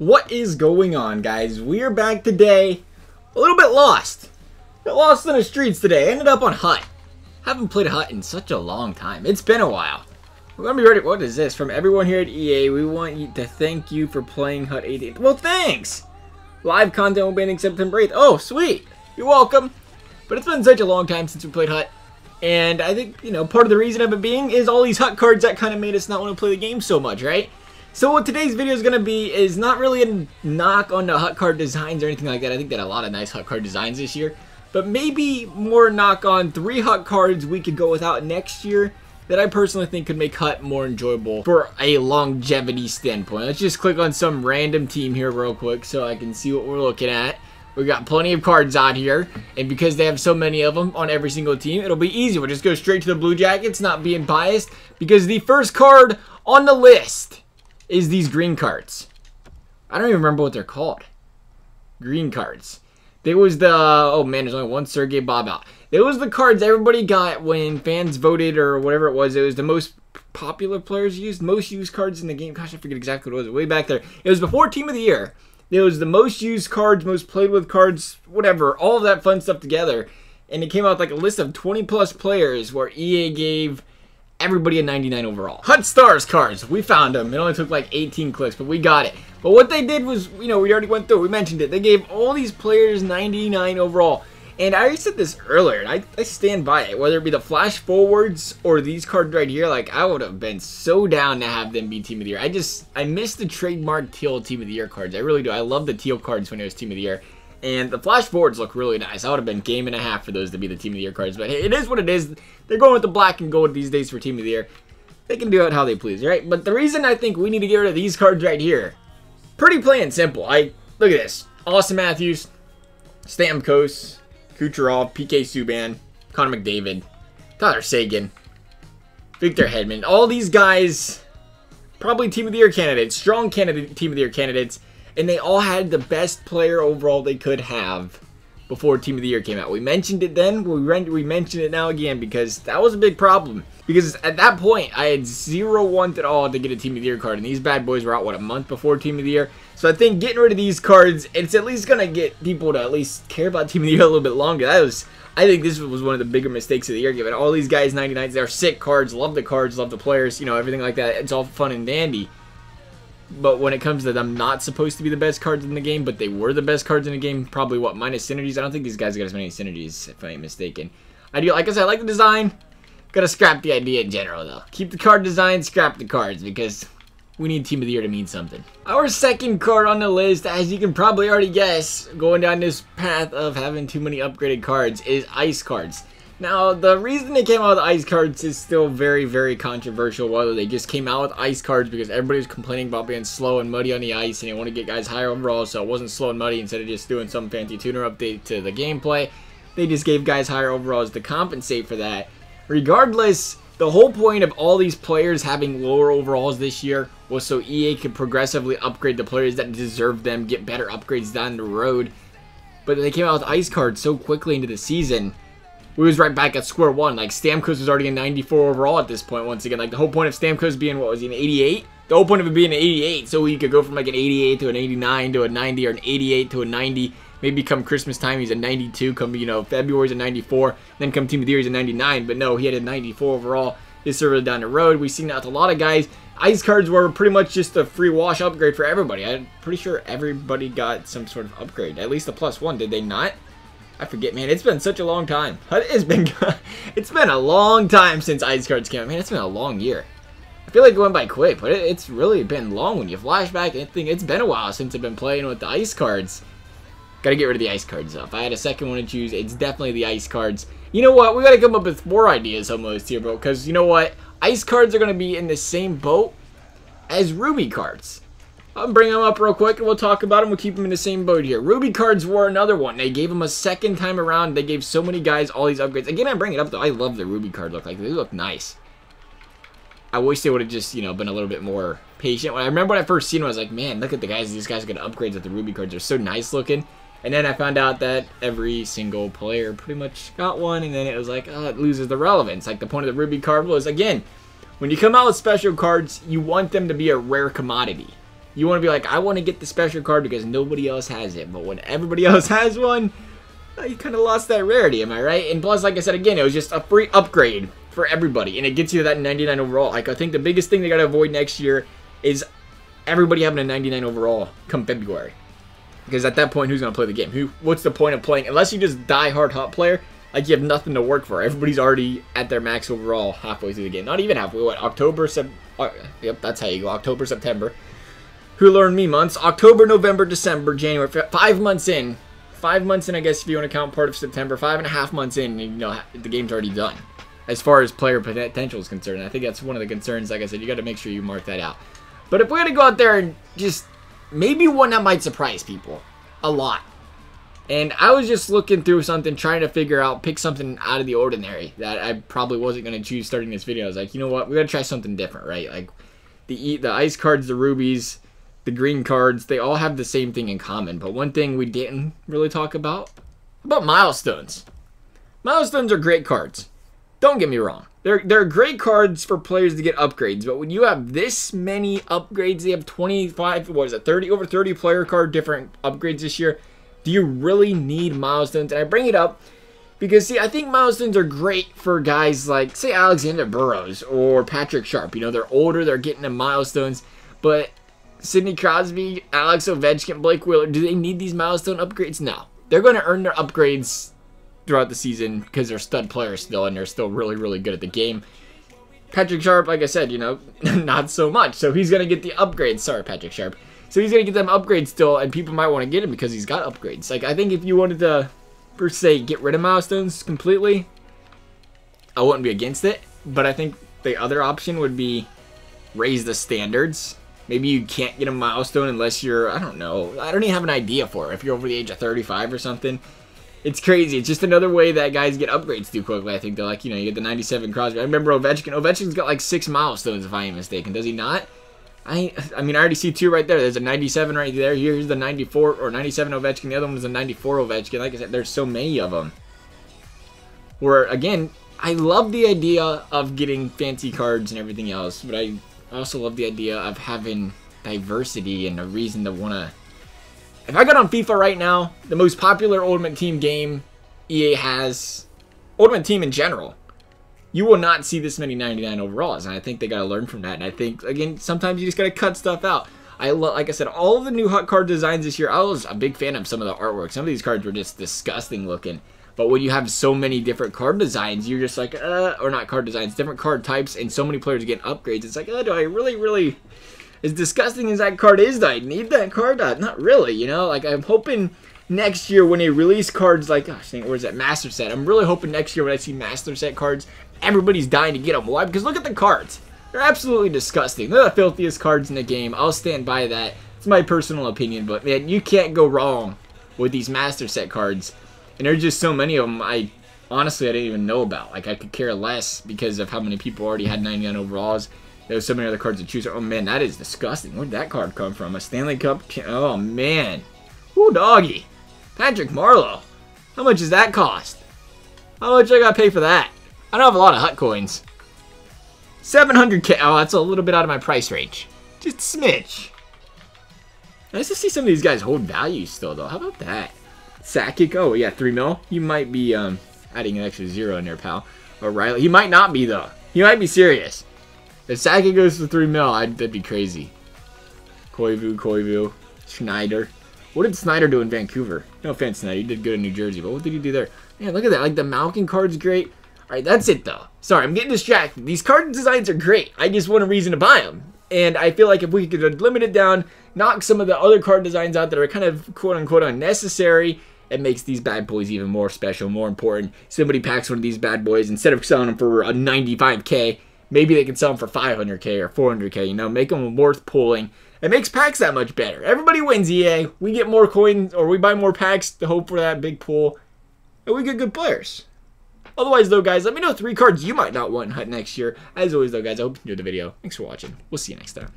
What is going on, guys? We are back today. A little bit lost. Got lost in the streets today. Ended up on Hut. Haven't played a Hut in such a long time. It's been a while. We're gonna be ready. What is this? From everyone here at EA, we want you to thank you for playing Hut 88. Well, thanks! Live content will be ending September 8th. Oh, sweet! You're welcome. But it's been such a long time since we played Hut. And I think, you know, part of the reason of it being is all these Hut cards that kind of made us not want to play the game so much, right? So what today's video is going to be is not really a knock on the Hut card designs or anything like that. I think they had a lot of nice Hut card designs this year. But maybe more knock on 3 Hut cards we could go without next year that I personally think could make Hut more enjoyable for a longevity standpoint. Let's just click on some random team here real quick so I can see what we're looking at. We got plenty of cards out here, and because they have so many of them on every single team, it'll be easy. We'll just go straight to the Blue Jackets, not being biased, because the first card on the list is these green cards. I don't even remember what they're called. Green cards. There was the, oh man, there's only one Sergei Bob out. There was the cards everybody got when fans voted or whatever it was. It was the most popular players used, most used cards in the game. Gosh, I forget exactly what it was. Way back there. It was before Team of the Year. It was the most used cards, most played with cards, whatever. All of that fun stuff together. And it came out with like a list of 20 plus players where EA gave everybody a 99 overall. Hut Stars cards. We found them. It only took like 18 clicks, but we got it. But what they did was, you know, we already went through. We mentioned it. They gave all these players 99 overall. And I already said this earlier, and I stand by it. Whether it be the flash forwards or these cards right here, like, I would have been so down to have them be Team of the Year. I miss the trademark teal Team of the Year cards. I really do. I love the teal cards when it was Team of the Year. And the flash forwards look really nice. I would have been game and a half for those to be the Team of the Year cards. But hey, it is what it is. They're going with the black and gold these days for Team of the Year. They can do it how they please, right? But the reason I think we need to get rid of these cards right here, pretty plain and simple. Look at this. Austin Matthews, Stamkos, Kucherov, PK Subban, Connor McDavid, Tyler Seguin, Victor Hedman. All these guys, probably Team of the Year candidates, strong Team of the Year candidates. And they all had the best player overall they could have before Team of the Year came out. We mentioned it then. We mentioned it now again because that was a big problem. Because at that point, I had 0 want at all to get a Team of the Year card. And these bad boys were out, what, a month before Team of the Year? So I think getting rid of these cards, it's at least going to get people to at least care about Team of the Year a little bit longer. I think this was one of the bigger mistakes of the year, giving all these guys 99s. They're sick cards, love the players, you know, everything like that. It's all fun and dandy. But when it comes to them not supposed to be the best cards in the game, but they were the best cards in the game, probably what, minus synergies? I don't think these guys got as many synergies, if I ain't mistaken. Like I said, I like the design. Gotta scrap the idea in general, though. Keep the card design, scrap the cards, because we need Team of the Year to mean something. Our second card on the list, as you can probably already guess, going down this path of having too many upgraded cards, is ice cards. Now, the reason they came out with ice cards is still very, very controversial. Whether they just came out with ice cards because everybody was complaining about being slow and muddy on the ice and they want to get guys higher overall, so it wasn't slow and muddy instead of just doing some fancy tuner update to the gameplay. They just gave guys higher overalls to compensate for that. Regardless, the whole point of all these players having lower overalls this year was so EA could progressively upgrade the players that deserve them, get better upgrades down the road. But they came out with ice cards so quickly into the season, we was right back at square one. Like, Stamkos was already a 94 overall at this point once again. Like, the whole point of Stamkos being, what was he, an 88? The whole point of it being an 88, so he could go from like an 88 to an 89 to a 90 or an 88 to a 90. Maybe come Christmas time, he's a 92. Come, you know, February's a 94. Then come Team of the Year, he's a 99. But no, he had a 94 overall this further down the road. We've seen that with a lot of guys. Ice cards were pretty much just a free wash upgrade for everybody. I'm pretty sure everybody got some sort of upgrade. At least a +1, did they not? I forget, man. It's been such a long time. It's been a long time since ice cards came out. Man, it's been a long year. I feel like it went by quick, but it's really been long when you flash back and think it's been a while since I've been playing with the ice cards. Gotta get rid of the ice cards, though. If I had a second one to choose, it's definitely the ice cards. You know what? We gotta come up with more ideas almost here, bro. Because you know what? Ice cards are gonna be in the same boat as Ruby cards. I'll bring them up real quick and we'll talk about them. We'll keep them in the same boat here. Ruby cards were another one. They gave them a second time around. They gave so many guys all these upgrades. Again, I bring it up though. I love the Ruby card look. Like, they look nice. I wish they would have just, you know, been a little bit more patient. I remember when I first seen them, I was like, man, look at the guys. These guys got upgrades with the Ruby cards. They're so nice looking. And then I found out that every single player pretty much got one. And then it was like, oh, it loses the relevance. Like, the point of the Ruby card was, again, when you come out with special cards, you want them to be a rare commodity. You want to be like, I want to get the special card because nobody else has it. But when everybody else has one, you kind of lost that rarity, am I right? And plus, like I said, again, it was just a free upgrade for everybody. And it gets you that 99 overall. Like, I think the biggest thing they got to avoid next year is everybody having a 99 overall come February. Because at that point, who's going to play the game? What's the point of playing? Unless you just die-hard hot player, like you have nothing to work for. Everybody's already at their max overall halfway through the game. Not even halfway. What, October, yep, that's how you go. October, September. Who learned me months? October, November, December, January. 5 months in. 5 months in, I guess, if you want to count part of September. 5.5 months in, you know, the game's already done. As far as player potential is concerned. I think that's one of the concerns. Like I said, you got to make sure you mark that out. But if we're going to go out there and just maybe one that might surprise people a lot. And I was just looking through something, trying to figure out, pick something out of the ordinary that I probably wasn't going to choose starting this video. I was like, you know what, we got to try something different, right? Like the ice cards, the rubies, the green cards, they all have the same thing in common. But one thing we didn't really talk about milestones. Milestones are great cards. Don't get me wrong. They're great cards for players to get upgrades. But when you have this many upgrades, they have 25, what is it, 30, over 30 player card different upgrades this year. Do you really need milestones? And I bring it up because, see, I think milestones are great for guys like, say, Alexander Burrows or Patrick Sharp. You know, they're older, they're getting the milestones. But Sidney Crosby, Alex Ovechkin, Blake Wheeler, do they need these milestone upgrades? No. They're going to earn their upgrades throughout the season because they're stud players still, and they're still really, really good at the game. Patrick Sharp, like I said, you know, not so much. So he's going to get the upgrades. Sorry, Patrick Sharp. So he's going to get them upgrades still, and people might want to get him because he's got upgrades. Like, I think if you wanted to, per se, get rid of milestones completely, I wouldn't be against it. But I think the other option would be raise the standards. Maybe you can't get a milestone unless you're, I don't know. I don't even have an idea for it. If you're over the age of 35 or something. It's crazy. It's just another way that guys get upgrades too quickly. I think they're like, you know, you get the 97 Crosby. I remember Ovechkin. Ovechkin's got like 6 milestones, if I ain't mistaken. Does he not? I mean, I already see 2 right there. There's a 97 right there. Here's the 94 or 97 Ovechkin. The other one was a 94 Ovechkin. Like I said, there's so many of them. Where, again, I love the idea of getting fancy cards and everything else. But I also love the idea of having diversity and a reason to want to... If I got on FIFA right now, the most popular Ultimate Team game EA has, Ultimate Team in general, you will not see this many 99 overalls. And I think they got to learn from that. And I think, again, sometimes you just got to cut stuff out. Like I said, all of the new hot card designs this year, I was a big fan of some of the artwork. Some of these cards were just disgusting looking. But when you have so many different card designs, you're just like, or not card designs, different card types, and so many players get upgrades. It's like, do I really... As disgusting as that card is, do I need that card? Not really, you know? Like, I'm hoping next year when they release cards like, gosh, where's that Master Set? I'm really hoping next year when I see Master Set cards, everybody's dying to get them. Why? Because look at the cards. They're absolutely disgusting. They're the filthiest cards in the game. I'll stand by that. It's my personal opinion, but, man, you can't go wrong with these Master Set cards. And there's just so many of them, honestly, I didn't even know about. Like, I could care less because of how many people already had 99 overalls. There's so many other cards to choose. Oh, man, that is disgusting. Where'd that card come from? A Stanley Cup? Oh, man. Ooh, doggy. Patrick Marleau. How much does that cost? How much I gotta pay for that? I don't have a lot of hut coins. 700K. Oh, that's a little bit out of my price range. Just a smidge. Nice to see some of these guys hold value still, though. How about that? Sakic. Oh, yeah, 3 mil. You might be adding an extra 0 in there, pal. O'Reilly. He might not be, though. He might be serious. If Sakic goes for 3 mil, that'd be crazy. Koivu, Schneider. What did Snyder do in Vancouver? No offense, Snyder. He did good in New Jersey, but what did he do there? Man, look at that. Like, the Malkin card's great. All right, that's it, though. Sorry, I'm getting distracted. These card designs are great. I just want a reason to buy them. And I feel like if we could limit it down, knock some of the other card designs out that are kind of quote-unquote unnecessary, it makes these bad boys even more special, more important. Somebody packs one of these bad boys, instead of selling them for a 95K, maybe they can sell them for 500K or 400K, you know, make them worth pulling. It makes packs that much better. Everybody wins, EA. We get more coins, or we buy more packs to hope for that big pull, and we get good players. Otherwise, though, guys, let me know 3 cards you might not want in Hut next year. As always, though, guys, I hope you enjoyed the video. Thanks for watching. We'll see you next time.